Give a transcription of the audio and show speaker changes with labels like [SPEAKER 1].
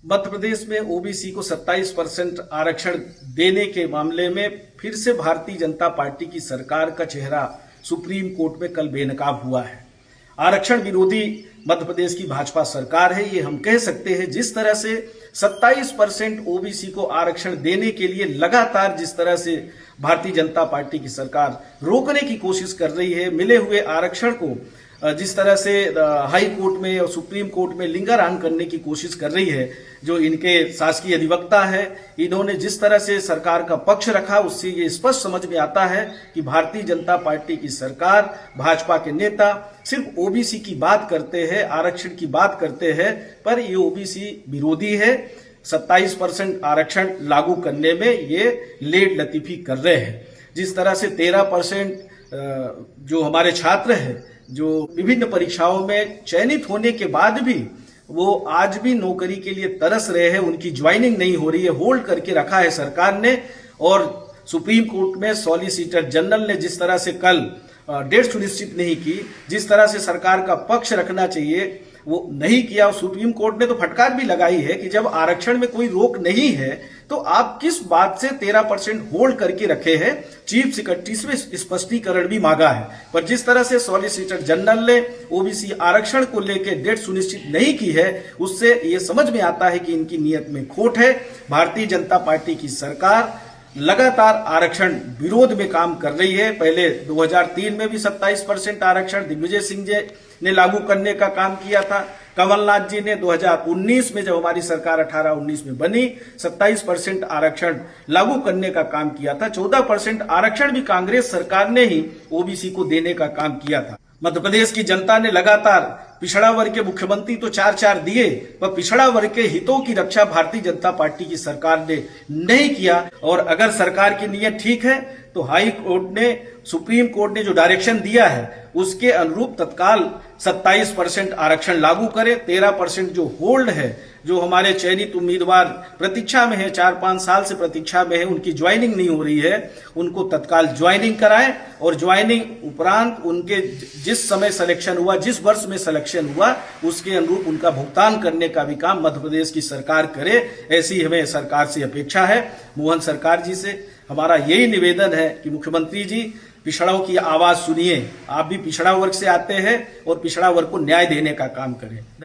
[SPEAKER 1] मध्य प्रदेश में ओबीसी को 27% आरक्षण देने के मामले में फिर से भारतीय जनता पार्टी की सरकार का चेहरा सुप्रीम कोर्ट में कल बेनकाब हुआ है। आरक्षण विरोधी मध्य प्रदेश की भाजपा सरकार है, ये हम कह सकते हैं। जिस तरह से 27% ओबीसी को आरक्षण देने के लिए लगातार जिस तरह से भारतीय जनता पार्टी की सरकार रोकने की कोशिश कर रही है, मिले हुए आरक्षण को जिस तरह से हाई कोर्ट में और सुप्रीम कोर्ट में लिंगारान करने की कोशिश कर रही है, जो इनके शासकीय अधिवक्ता है, इन्होंने जिस तरह से सरकार का पक्ष रखा, उससे ये स्पष्ट समझ में आता है कि भारतीय जनता पार्टी की सरकार, भाजपा के नेता सिर्फ ओबीसी की बात करते हैं, आरक्षण की बात करते हैं, पर ये ओबीसी विरोधी है। 27% आरक्षण लागू करने में ये लेट लतीफी कर रहे हैं। जिस तरह से 13% जो हमारे छात्र हैं, जो विभिन्न परीक्षाओं में चयनित होने के बाद भी वो आज भी नौकरी के लिए तरस रहे हैं, उनकी ज्वाइनिंग नहीं हो रही है, होल्ड करके रखा है सरकार ने। और सुप्रीम कोर्ट में सॉलिसिटर जनरल ने जिस तरह से कल डेट सुनिश्चित नहीं की, जिस तरह से सरकार का पक्ष रखना चाहिए वो नहीं किया। सुप्रीम कोर्ट ने तो फटकार भी लगाई है कि जब आरक्षण में कोई रोक नहीं है तो आप किस बात से 13% होल्ड करके रखे हैं। चीफ सेक्रेटरी से स्पष्टीकरण भी मांगा है, पर जिस तरह से सॉलिसिटर जनरल ने ओबीसी आरक्षण को लेकर डेट सुनिश्चित नहीं की है, उससे यह समझ में आता है कि इनकी नीयत में खोट है। भारतीय जनता पार्टी की सरकार लगातार आरक्षण विरोध में काम कर रही है। पहले 2003 में भी 27% आरक्षण दिग्विजय सिंह जी ने लागू करने का काम किया था। कमलनाथ जी ने 2019 में, जब हमारी सरकार 18-19 में बनी, 27% आरक्षण लागू करने का काम किया था। 14% आरक्षण भी कांग्रेस सरकार ने ही ओबीसी को देने का काम किया था। मध्य प्रदेश की जनता ने लगातार पिछड़ा वर्ग के मुख्यमंत्री तो 4-4 दिए, पर पिछड़ा वर्ग के हितों की रक्षा भारतीय जनता पार्टी की सरकार ने नहीं किया। और अगर सरकार की नीयत ठीक है तो हाई कोर्ट ने, सुप्रीम कोर्ट ने जो डायरेक्शन दिया है उसके अनुरूप तत्काल 27% आरक्षण लागू करें। 13% जो होल्ड है, जो हमारे चयनित उम्मीदवार प्रतीक्षा में है, 4-5 साल से प्रतीक्षा में है, उनकी ज्वाइनिंग नहीं हो रही है, उनको तत्काल ज्वाइनिंग कराएं। और ज्वाइनिंग उपरांत उनके जिस समय सिलेक्शन हुआ, जिस वर्ष में सिलेक्शन हुआ, उसके अनुरूप उनका भुगतान करने का भी काम मध्य प्रदेश की सरकार करे, ऐसी हमें सरकार से अपेक्षा है। मोहन सरकार जी से हमारा यही निवेदन है कि मुख्यमंत्री जी, पिछड़ों की आवाज सुनिए। आप भी पिछड़ा वर्ग से आते हैं और पिछड़ा वर्ग को न्याय देने का काम करें।